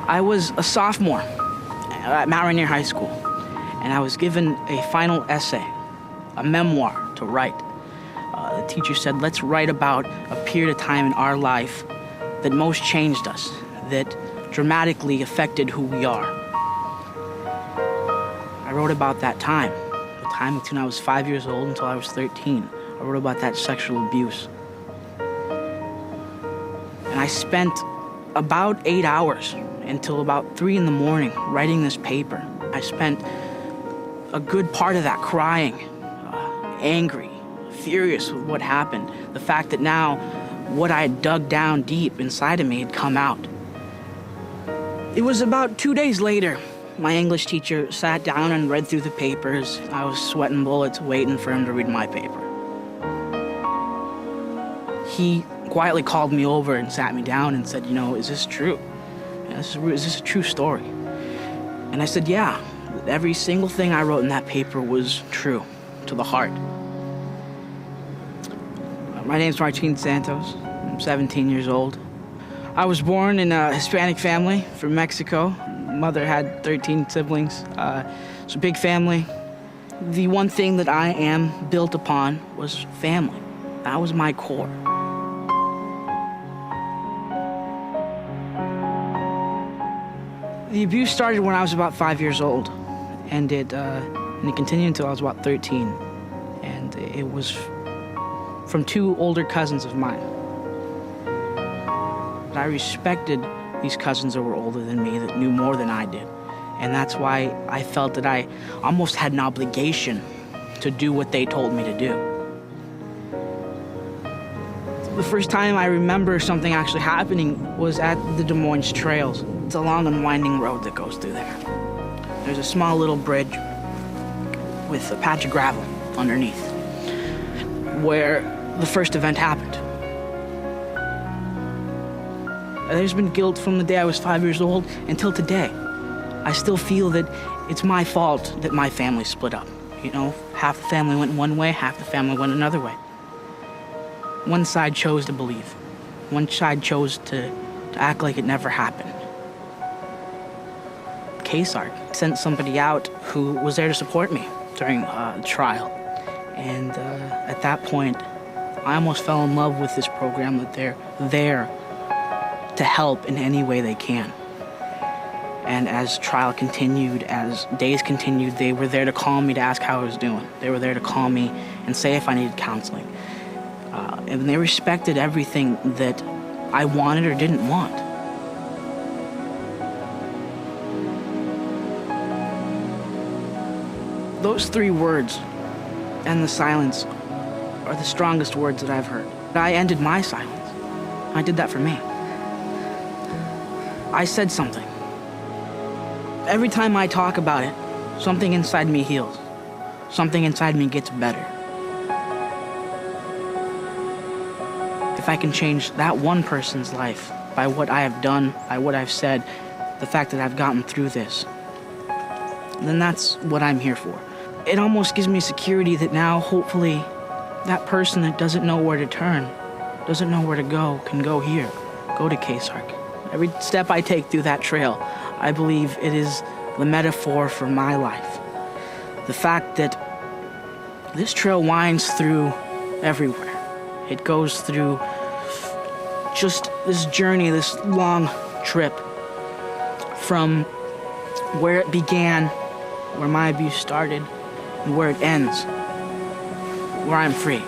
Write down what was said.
I was a sophomore at Mount Rainier High School, and I was given a final essay, a memoir to write. The teacher said, let's write about a period of time in our life that most changed us, that dramatically affected who we are. I wrote about that time, the time between I was 5 years old until I was 13. I wrote about that sexual abuse. And I spent about 8 hours until about 3 in the morning writing this paper. I spent a good part of that crying, angry, furious with what happened. The fact that now what I had dug down deep inside of me had come out. It was about 2 days later, my English teacher sat down and read through the papers. I was sweating bullets waiting for him to read my paper. He quietly called me over and sat me down and said, is this true? Is this a true story? And I said, yeah, every single thing I wrote in that paper was true, to the heart. My name's Martin Santos. I'm 17 years old. I was born in a Hispanic family from Mexico. Mother had 13 siblings. It's a big family. The one thing that I am built upon was family. That was my core. The abuse started when I was about 5 years old, and it continued until I was about 13. And it was from 2 older cousins of mine. I respected these cousins that were older than me, that knew more than I did. And that's why I felt that I almost had an obligation to do what they told me to do. The first time I remember something actually happening was at the Des Moines Trails. It's a long and winding road that goes through there. There's a small little bridge with a patch of gravel underneath where the first event happened. There's been guilt from the day I was 5 years old until today. I still feel that it's my fault that my family split up. Half the family went one way, half the family went another way. One side chose to believe. One side chose to act like it never happened. KSARC sent somebody out who was there to support me during the trial. And at that point, I almost fell in love with this program, that they're there to help in any way they can. And as trial continued, as days continued, they were there to call me to ask how I was doing. They were there to call me and say if I needed counseling. And they respected everything that I wanted or didn't want. Those 3 words and the silence are the strongest words that I've heard. I ended my silence. I did that for me. I said something. Every time I talk about it, something inside me heals. Something inside me gets better. If I can change that one person's life by what I have done, by what I've said, the fact that I've gotten through this, then that's what I'm here for. It almost gives me security that now, hopefully, that person that doesn't know where to turn, doesn't know where to go, can go here, go to KSARC. Every step I take through that trail, I believe it is the metaphor for my life. The fact that this trail winds through everywhere. It goes through just this journey, this long trip from where it began, where my abuse started, and where it ends, where I'm free.